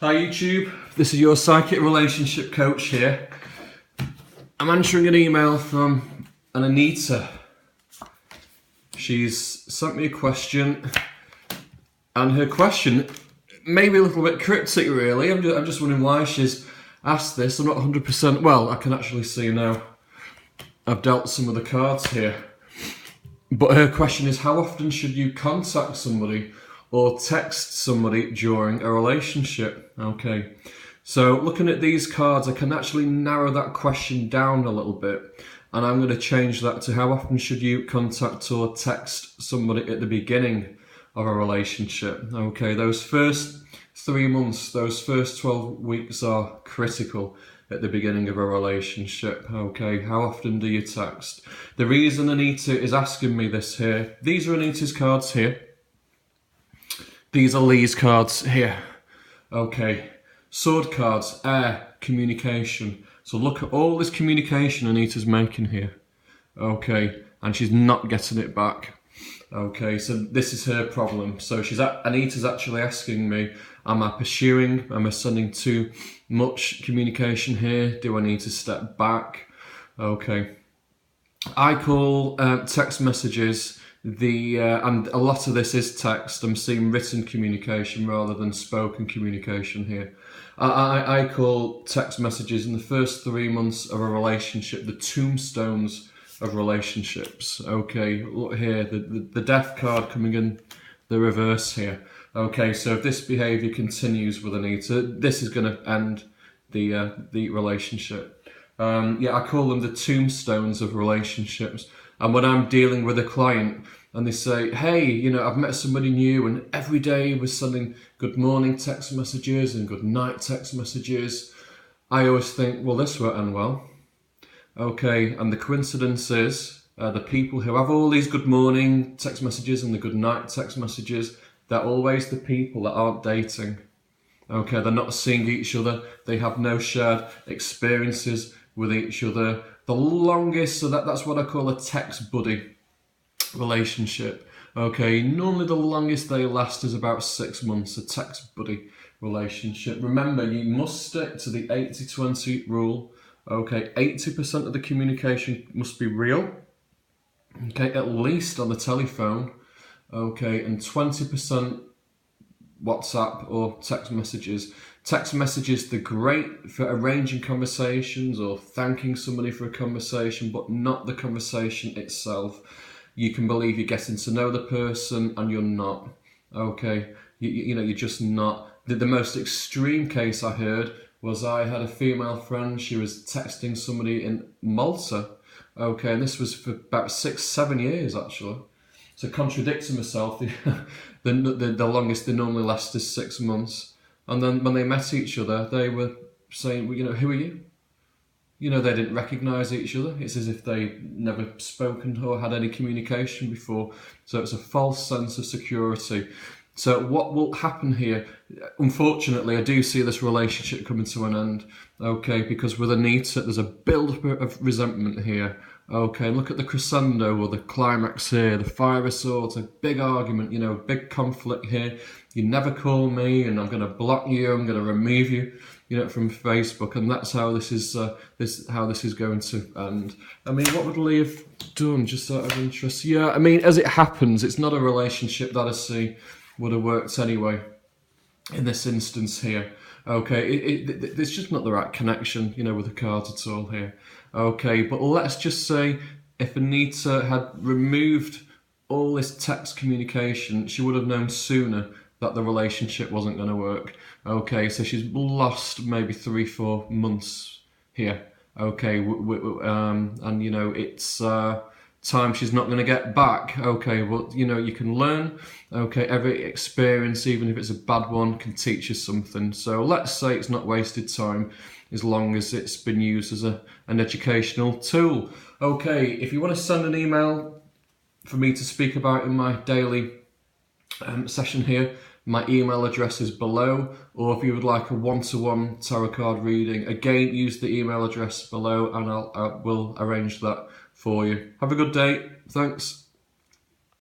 Hi YouTube, this is your psychic relationship coach here. I'm answering an email from an Anita. She's sent me a question, and her question may be a little bit cryptic really. I'm just wondering why she's asked this. I'm not 100%, well, I can actually see now. I've dealt some of the cards here. But her question is, how often should you contact somebody or text somebody during a relationship? Okay, so looking at these cards, I can actually narrow that question down a little bit, and I'm going to change that to how often should you contact or text somebody at the beginning of a relationship. Okay, those first 3 months, those first 12 weeks are critical at the beginning of a relationship. Okay, how often do you text? The reason Anita is asking me this here, these are Anita's cards here. These are Lee's cards here. Okay, sword cards, air, communication. So look at all this communication Anita's making here. Okay, and she's not getting it back. Okay, so this is her problem. So Anita's actually asking me, am I pursuing? Am I sending too much communication here? Do I need to step back? Okay, I call text messages and a lot of this is text. I'm seeing written communication rather than spoken communication here. I call text messages in the first 3 months of a relationship the tombstones of relationships. Okay, look here, the death card coming in the reverse here. Okay, so if this behaviour continues with Anita, this is going to end the relationship. I call them the tombstones of relationships. And when I'm dealing with a client and they say, hey, I've met somebody new and every day we're sending good morning text messages and good night text messages, I always think, well, this won't end well. Okay, and the coincidence is the people who have all these good morning text messages and the good night text messages, they're always the people that aren't dating. Okay, they're not seeing each other. They have no shared experiences with each other. The longest, so that's what I call a text buddy relationship. Okay, normally the longest they last is about 6 months, a text buddy relationship. Remember, you must stick to the 80-20 rule. Okay, 80% of the communication must be real. Okay, at least on the telephone. Okay, and 20% WhatsApp or text messages. Text messages, they're great for arranging conversations or thanking somebody for a conversation, but not the conversation itself. You can believe you're getting to know the person and you're not. Okay, you're just not. The most extreme case I heard was I had a female friend, she was texting somebody in Malta. Okay, and this was for about 6-7 years actually. So contradicting myself, the longest they normally last is 6 months. And then when they met each other, they were saying, well, who are you? They didn't recognise each other. It's as if they'd never spoken or had any communication before. So it's a false sense of security. So what will happen here, unfortunately, I do see this relationship coming to an end, okay, because with Anita, there's a build-up of resentment here. Okay, look at the crescendo or the climax here, the Five of Swords, a big argument, big conflict here. You never call me and I'm going to block you, I'm going to remove you, from Facebook, and that's how this is going to end. I mean, what would Lee have done, just out of interest? Yeah, I mean, as it happens, it's not a relationship that I see would have worked anyway in this instance here. Okay, it's just not the right connection, with the cards at all here. Okay, but let's just say if Anita had removed all this text communication, she would have known sooner that the relationship wasn't going to work. Okay, so she's lost maybe 3-4 months here. Okay, and it's time she's not going to get back. Okay, well, you can learn. Okay, every experience, even if it's a bad one, can teach you something. So let's say it's not wasted time as long as it's been used as an educational tool. Okay, if you want to send an email for me to speak about in my daily session here, my email address is below, or if you would like a one-to-one tarot card reading, again, use the email address below and I will arrange that for you. Have a good day. Thanks.